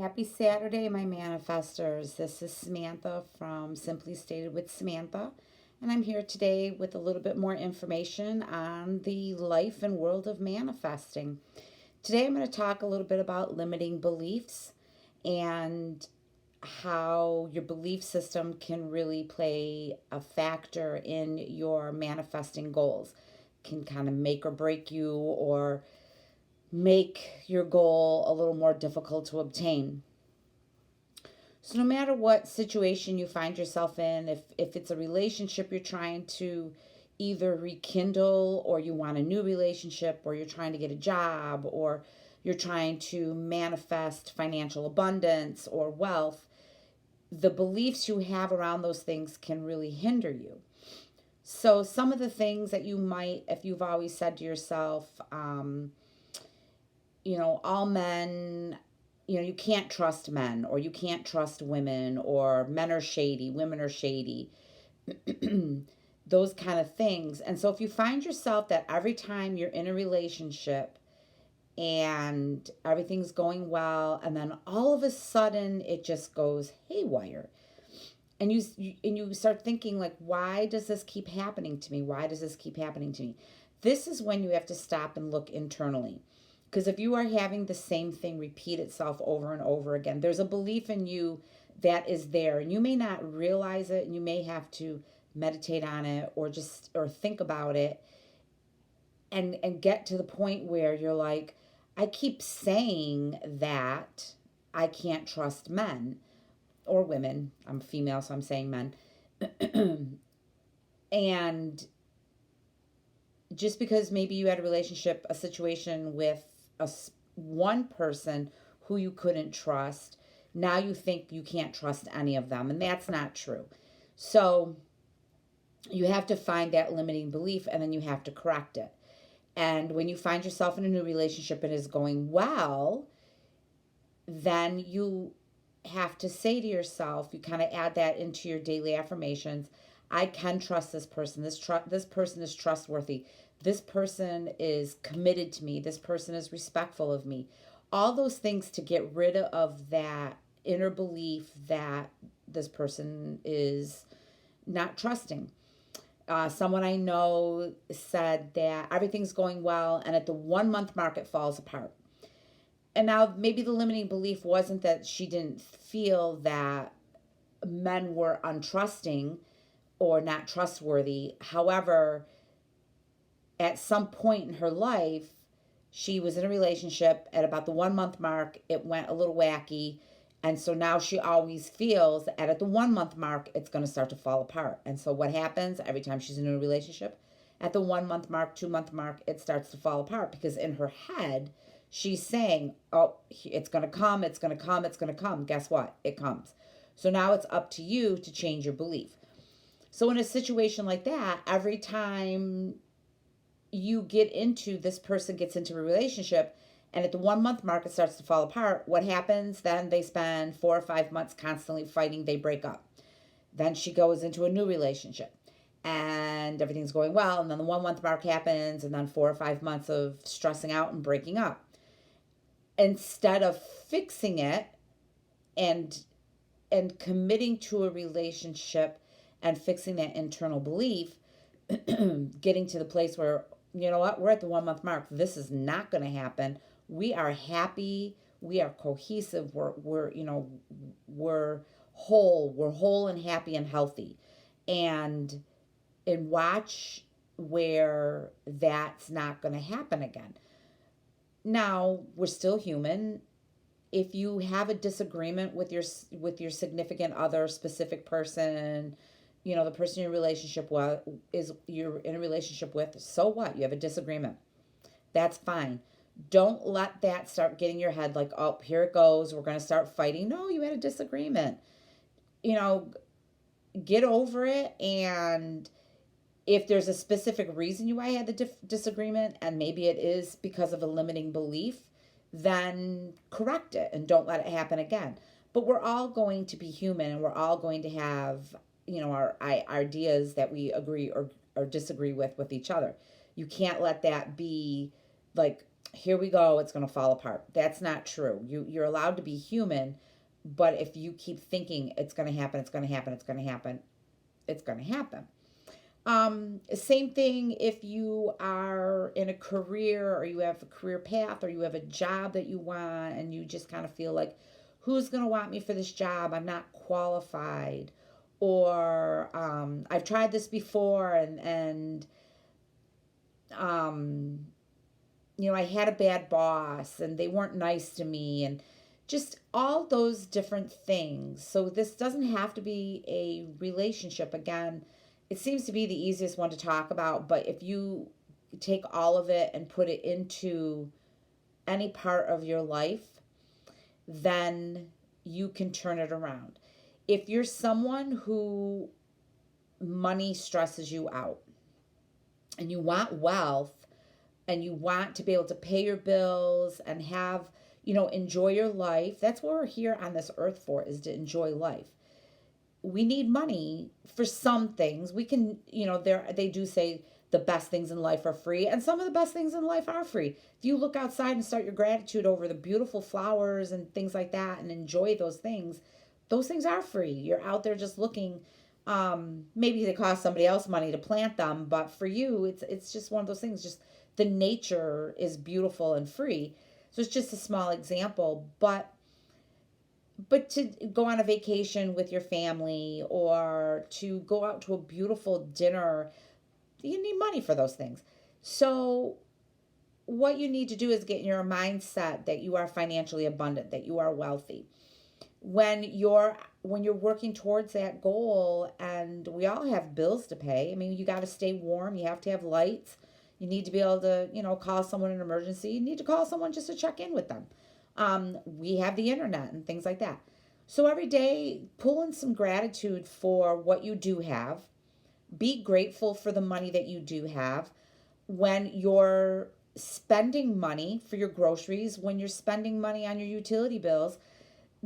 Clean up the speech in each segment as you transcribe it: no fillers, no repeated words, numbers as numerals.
Happy Saturday, my manifestors. This is Samantha from Simply Stated with Samantha, and I'm here today with a little bit more information on the life and world of manifesting. Today, I'm going to talk a little bit about limiting beliefs and how your belief system can really play a factor in your manifesting goals. Can kind of make or break you or make your goal a little more difficult to obtain. So no matter what situation you find yourself in, if it's a relationship you're trying to either rekindle, or you want a new relationship, or you're trying to get a job, or you're trying to manifest financial abundance or wealth, the beliefs you have around those things can really hinder you. So some of the things that you might, if you've always said to yourself, all men, you can't trust men, or you can't trust women, or men are shady, women are shady, those kind of things. And so if you find yourself that every time you're in a relationship and everything's going well, and then all of a sudden it just goes haywire, and you start thinking, like, why does this keep happening to me? Why does this keep happening to me? This is when you have to stop and look internally. Because if you are having the same thing repeat itself over and over again, there's a belief in you that is there, and you may not realize it, and you may have to meditate on it, or think about it, and get to the point where you're like, I keep saying that I can't trust men or women. I'm female, so I'm saying men. And just because maybe you had a relationship, a situation with one person who you couldn't trust, now you think you can't trust any of them, and that's not true. So you have to find that limiting belief, and then you have to correct it. And when you find yourself in a new relationship and it's going well, then you have to say to yourself, you kind of add that into your daily affirmations. I can trust this person. This person is trustworthy. This person is committed to me. This person is respectful of me. All those things to get rid of that inner belief that this person is not trusting. Someone I know said that everything's going well, and at the 1 month mark, it falls apart. And now maybe the limiting belief wasn't that she didn't feel that men were untrusting or not trustworthy. However, at some point in her life, she was in a relationship. At about the 1 month mark, it went a little wacky. And so now she always feels that at the 1 month mark, it's going to start to fall apart. And so what happens every time she's in a relationship? At the 1 month mark, 2 month mark, it starts to fall apart, because in her head, she's saying, oh, it's going to come, it's going to come, it's going to come. Guess what? It comes. So now it's up to you to change your belief. So in a situation like that, every time you get into, this person gets into a relationship, and at the 1 month mark it starts to fall apart, what happens then? They spend 4 or 5 months constantly fighting, they break up. Then she goes into a new relationship, and everything's going well, and then the 1 month mark happens, and then 4 or 5 months of stressing out and breaking up. Instead of fixing it and committing to a relationship and fixing that internal belief, getting to the place where, you know what, we're at the 1 month mark, this is not going to happen, we are happy, we are cohesive, we're whole and happy and healthy. And watch where that's not going to happen again. Now, we're still human. If you have a disagreement with your significant other, specific person, the person you're in a relationship with, so what? You have a disagreement. That's fine. Don't let that start getting your head, like, oh, here it goes, we're going to start fighting. No, you had a disagreement. You know, get over it. And if there's a specific reason you why you had the disagreement, and maybe it is because of a limiting belief, then correct it and don't let it happen again. But we're all going to be human, and we're all going to have, our ideas that we agree or disagree with each other. You can't let that be like, here we go, it's going to fall apart. That's not true. You're allowed to be human, but if you keep thinking it's going to happen, it's going to happen, it's going to happen, it's going to happen. Same thing if you are in a career, or you have a career path, or you have a job that you want and you just kind of feel like, who's going to want me for this job? I'm not qualified. Or I've tried this before, and um, I had a bad boss and they weren't nice to me, and just all those different things. So this doesn't have to be a relationship. Again, it seems to be the easiest one to talk about, but if you take all of it and put it into any part of your life, then you can turn it around. If you're someone who money stresses you out and you want wealth, and you want to be able to pay your bills and have, enjoy your life. That's what we're here on this earth for, is to enjoy life. We need money for some things. We can, they do say the best things in life are free, and some of the best things in life are free. If you look outside and start your gratitude over the beautiful flowers and things like that and enjoy those things are free. You're out there just looking. Maybe they cost somebody else money to plant them, but for you, it's just one of those things. Just the nature is beautiful and free. So it's just a small example, but to go on a vacation with your family, or to go out to a beautiful dinner, you need money for those things. So what you need to do is get in your mindset that you are financially abundant, that you are wealthy. When you're working towards that goal, and we all have bills to pay. I mean, you got to stay warm, you have to have lights, you need to be able to, call someone in an emergency, you need to call someone just to check in with them. We have the internet and things like that. So every day, pull in some gratitude for what you do have. Be grateful for the money that you do have. When you're spending money for your groceries, when you're spending money on your utility bills,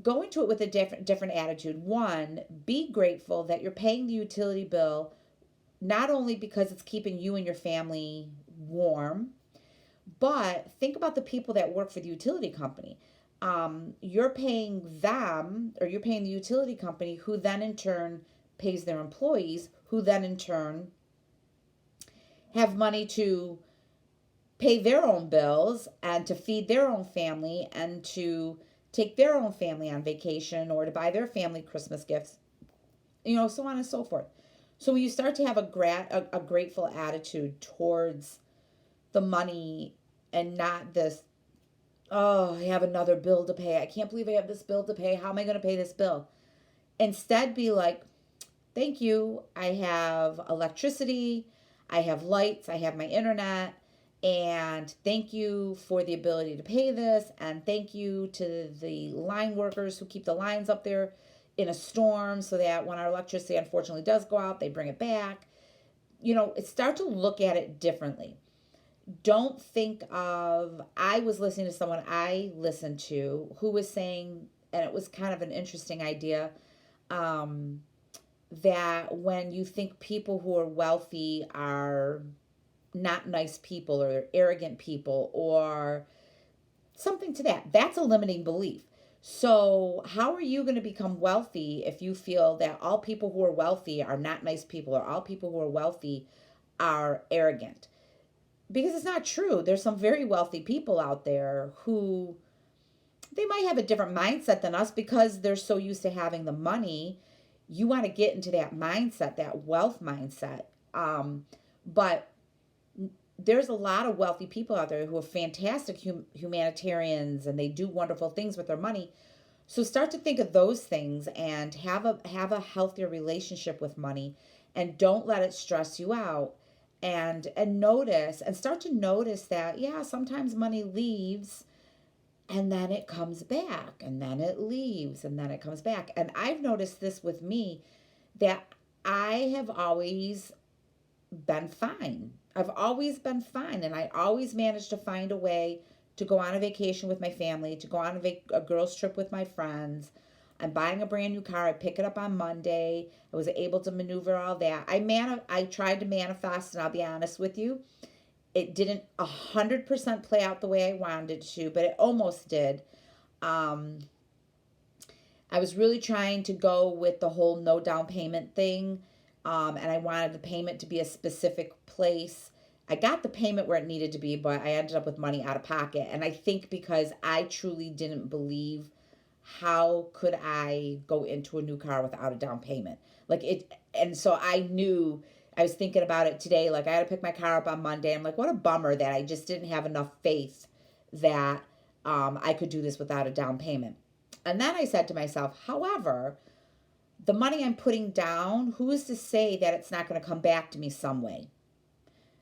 go into it with a different attitude. One, be grateful that you're paying the utility bill, not only because it's keeping you and your family warm, but think about the people that work for the utility company. You're paying them, or you're paying the utility company, who then in turn pays their employees, who then in turn have money to pay their own bills and to feed their own family and to take their own family on vacation, or to buy their family Christmas gifts, so on and so forth. So when you start to have a grateful attitude towards the money, and not this, oh, I have another bill to pay. I can't believe I have this bill to pay. How am I going to pay this bill? Instead, be like, thank you. I have electricity. I have lights. I have my internet. And thank you for the ability to pay this. And thank you to the line workers who keep the lines up there in a storm, so that when our electricity unfortunately does go out, they bring it back. Start to look at it differently. Don't think of, I was listening to someone I listened to who was saying, and it was kind of an interesting idea, that when you think people who are wealthy are not nice people, or they're arrogant people, or something to that's a limiting belief. So how are you going to become wealthy if you feel that all people who are wealthy are not nice people, or all people who are wealthy are arrogant? Because it's not true. There's some very wealthy people out there who, they might have a different mindset than us because they're so used to having the money. You want to get into that mindset, that wealth mindset. But there's a lot of wealthy people out there who are fantastic humanitarians, and they do wonderful things with their money. So start to think of those things, and have a healthier relationship with money, and don't let it stress you out. And notice, and start to notice that, yeah, sometimes money leaves and then it comes back, and then it leaves and then it comes back. And I've noticed this with me, that I have always been fine. I've always been fine, and I always managed to find a way to go on a vacation with my family, to go on a girls trip with my friends. I'm buying a brand new car. I pick it up on Monday. I was able to maneuver all that. I tried to manifest, and I'll be honest with you, It didn't 100% play out the way I wanted it to, but it almost did. Um, I was really trying to go with the whole no down payment thing, and I wanted the payment to be a specific place. I got the payment where it needed to be, but I ended up with money out of pocket. And I think because I truly didn't believe, how could I go into a new car without a down payment? Like it, and so I knew, I was thinking about it today. Like I had to pick my car up on Monday. I'm like, what a bummer that I just didn't have enough faith that I could do this without a down payment. And then I said to myself, however, the money I'm putting down, who is to say that it's not going to come back to me some way?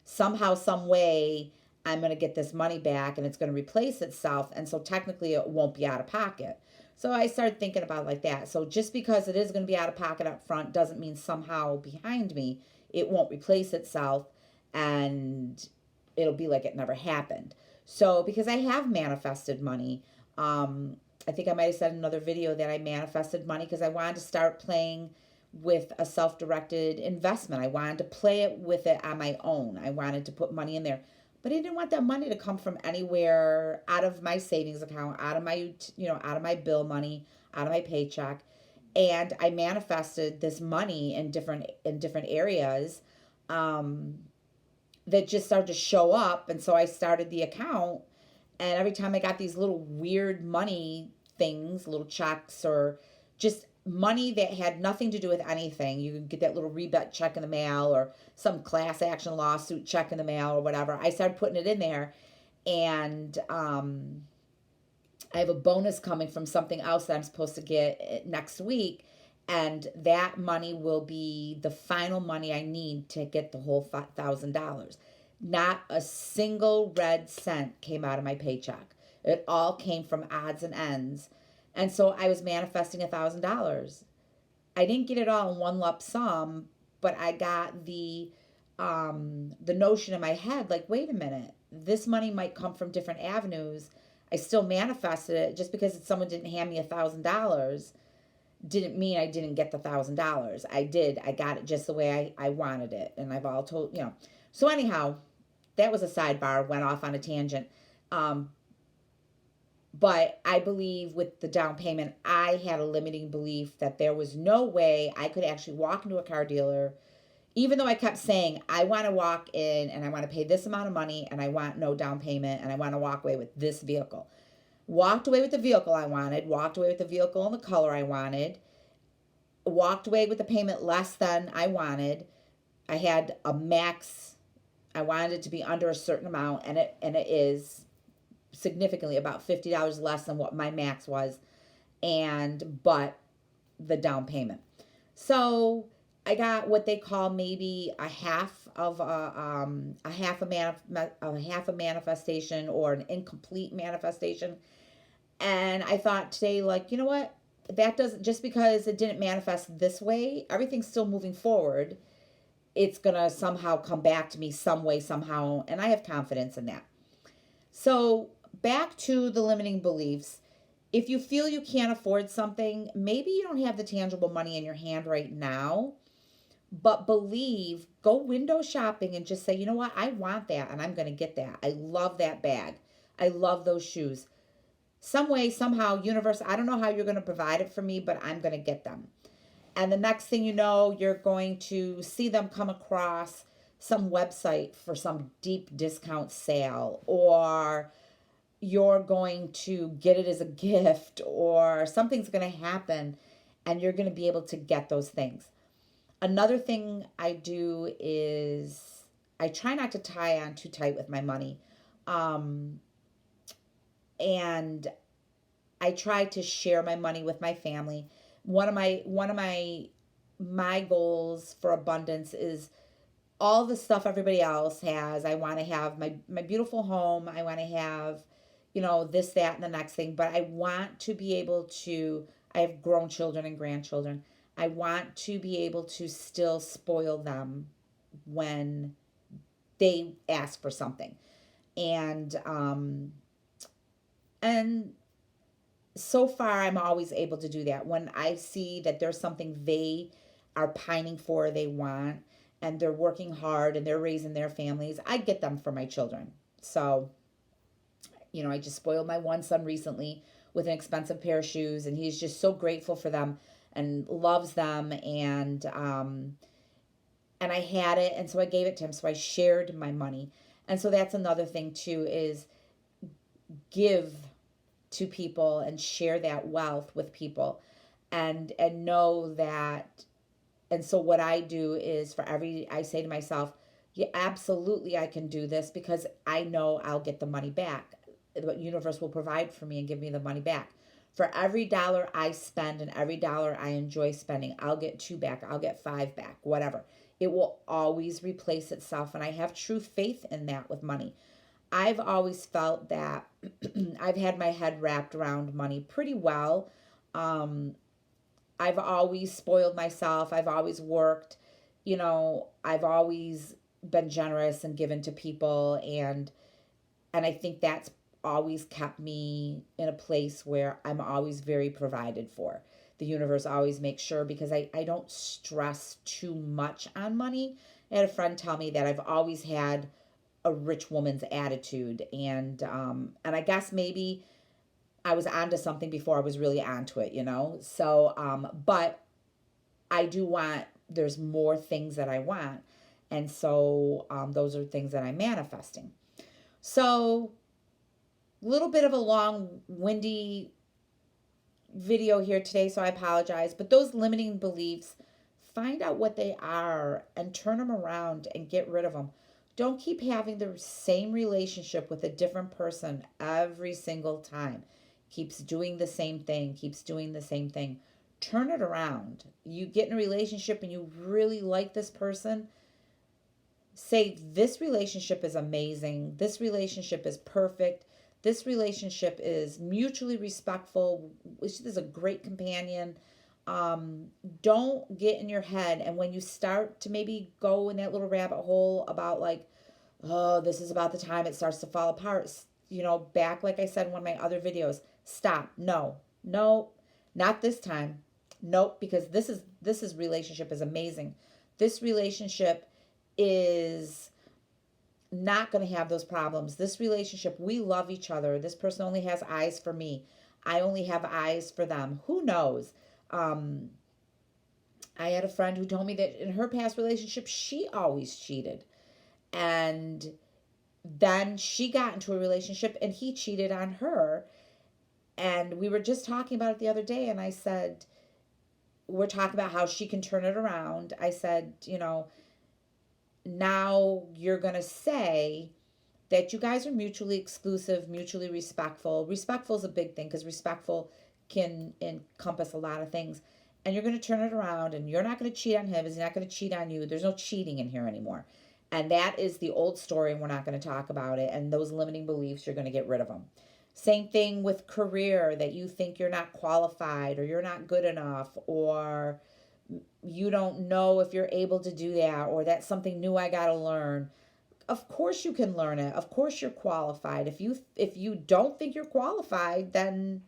Somehow, some way, I'm going to get this money back and it's going to replace itself. And so technically, it won't be out of pocket. So I started thinking about it like that. So just because it is going to be out of pocket up front doesn't mean somehow behind me it won't replace itself and it'll be like it never happened. So because I have manifested money, I think I might have said in another video that I manifested money because I wanted to start playing with a self-directed investment. I wanted to play it with it on my own. I wanted to put money in there. But I didn't want that money to come from anywhere out of my savings account, out of my, out of my bill money, out of my paycheck. And I manifested this money in different areas that just started to show up. And so I started the account, and every time I got these little weird money things, little checks or just money that had nothing to do with anything. You could get that little rebate check in the mail or some class action lawsuit check in the mail or whatever. I started putting it in there, and I have a bonus coming from something else that I'm supposed to get next week. And that money will be the final money I need to get the whole $1,000. Not a single red cent came out of my paycheck. It all came from odds and ends. And so I was manifesting $1,000. I didn't get it all in one lump sum, but I got the notion in my head, like, wait a minute, this money might come from different avenues. I still manifested it. Just because someone didn't hand me $1,000 didn't mean I didn't get the $1,000. I did. I got it just the way I wanted it. And I've all told. So anyhow, that was a sidebar, went off on a tangent. But I believe with the down payment, I had a limiting belief that there was no way I could actually walk into a car dealer, even though I kept saying, I want to walk in and I want to pay this amount of money and I want no down payment and I want to walk away with this vehicle. Walked away with the vehicle I wanted, walked away with the vehicle in the color I wanted, walked away with the payment less than I wanted. I had a max. I wanted it to be under a certain amount, and it is significantly about $50 less than what my max was, but the down payment. So I got what they call maybe a half a manifestation or an incomplete manifestation. And I thought today, like, you know what? That doesn't, just because it didn't manifest this way, everything's still moving forward. It's going to somehow come back to me some way, somehow. And I have confidence in that. So back to the limiting beliefs. If you feel you can't afford something, maybe you don't have the tangible money in your hand right now, but go window shopping and just say, you know what? I want that and I'm going to get that. I love that bag. I love those shoes. Some way, somehow, universe, I don't know how you're going to provide it for me, but I'm going to get them. And the next thing you know, you're going to see them come across some website for some deep discount sale, or you're going to get it as a gift, or something's going to happen and you're going to be able to get those things. Another thing I do is I try not to tie on too tight with my money. And I try to share my money with my family. One of my goals for abundance is all the stuff everybody else has. I want to have my beautiful home. I want to have, this, that, and the next thing. But I want to be able to, I have grown children and grandchildren. I want to be able to still spoil them when they ask for something. And so far, I'm always able to do that. When I see that there's something they are pining for, they want, and they're working hard and they're raising their families. I get them for my children. So, I just spoiled my one son recently with an expensive pair of shoes, and he's just so grateful for them and loves them. And I had it, and so I gave it to him. So I shared my money. And so that's another thing too, is give to people and share that wealth with people, and know that. And so what I do is, I say to myself, yeah, absolutely I can do this, because I know I'll get the money back. The universe will provide for me and give me the money back. For every dollar I spend and every dollar I enjoy spending, I'll get 2 back, I'll get 5 back, whatever. It will always replace itself. And I have true faith in that with money. I've always felt that I've had my head wrapped around money pretty well. I've always spoiled myself. I've always worked. I've always been generous and given to people. And I think that's always kept me in a place where I'm always very provided for. The universe always makes sure, because I don't stress too much on money. I had a friend tell me that I've always had a rich woman's attitude, and I guess maybe I was onto something before I was really onto it, So, but I do want. There's more things that I want, and so those are things that I'm manifesting. So, a little bit of a long, windy video here today, so I apologize. But those limiting beliefs, find out what they are and turn them around and get rid of them. Don't keep having the same relationship with a different person every single time. Keeps doing the same thing, keeps doing the same thing. Turn it around. You get in a relationship and you really like this person. Say, this relationship is amazing. This relationship is perfect. This relationship is mutually respectful. This is a great companion. Don't get in your head. And when you start to maybe go in that little rabbit hole about like, oh, this is about the time it starts to fall apart. Back, like I said in one of my other videos, stop. No, not this time. Nope, because this relationship is amazing. This relationship is not going to have those problems. This relationship, we love each other. This person only has eyes for me. I only have eyes for them. Who knows? I had a friend who told me that in her past relationship, she always cheated. And then she got into a relationship and he cheated on her. And we were just talking about it the other day. And I said, we're talking about how she can turn it around. I said, now you're going to say that you guys are mutually exclusive, mutually respectful. Respectful is a big thing, because respectful can encompass a lot of things. And you're going to turn it around, and you're not going to cheat on him. He's not going to cheat on you. There's no cheating in here anymore. And that is the old story, and we're not going to talk about it. And those limiting beliefs, you're going to get rid of them. Same thing with career, that you think you're not qualified, or you're not good enough, or you don't know if you're able to do that, or that's something new I got to learn. Of course you can learn it. Of course you're qualified. If you don't think you're qualified, then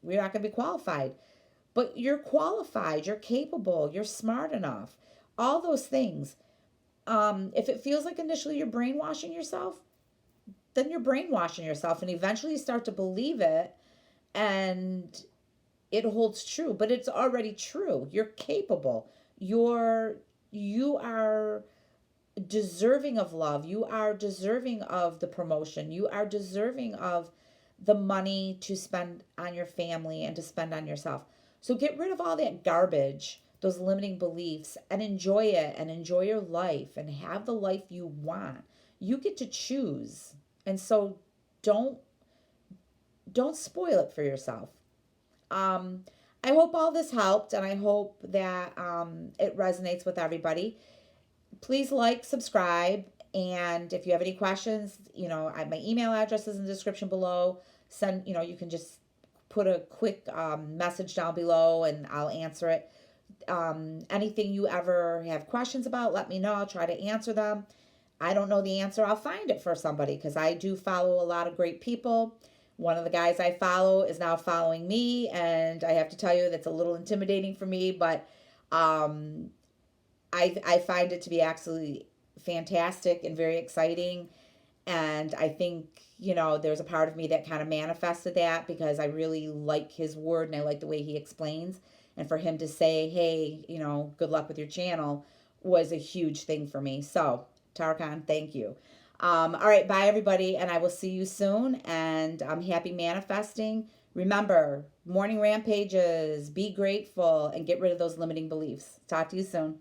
you're not going to be qualified. But you're qualified, you're capable, you're smart enough. All those things. If it feels like initially you're brainwashing yourself, then you're brainwashing yourself, and eventually you start to believe it, and it holds true. But it's already true. You're capable. You are deserving of love. You are deserving of the promotion. You are deserving of the money to spend on your family and to spend on yourself. So get rid of all that garbage, those limiting beliefs, and enjoy it, and enjoy your life, and have the life you want. You get to choose. And so don't spoil it for yourself. I hope all this helped, and I hope that it resonates with everybody. Please like, subscribe, and if you have any questions, my email address is in the description below. You can just put a quick message down below, and I'll answer it. Anything you ever have questions about, let me know. I'll try to answer them. I don't know the answer. I'll find it for somebody, because I do follow a lot of great people. One of the guys I follow is now following me, and I have to tell you that's a little intimidating for me, but I find it to be absolutely fantastic and very exciting. And I think, there's a part of me that kind of manifested that because I really like his word and I like the way he explains. And for him to say, hey, good luck with your channel was a huge thing for me. So, Tarkan, thank you. All right, bye everybody, and I will see you soon. And I'm happy manifesting. Remember, morning rampages, be grateful, and get rid of those limiting beliefs. Talk to you soon.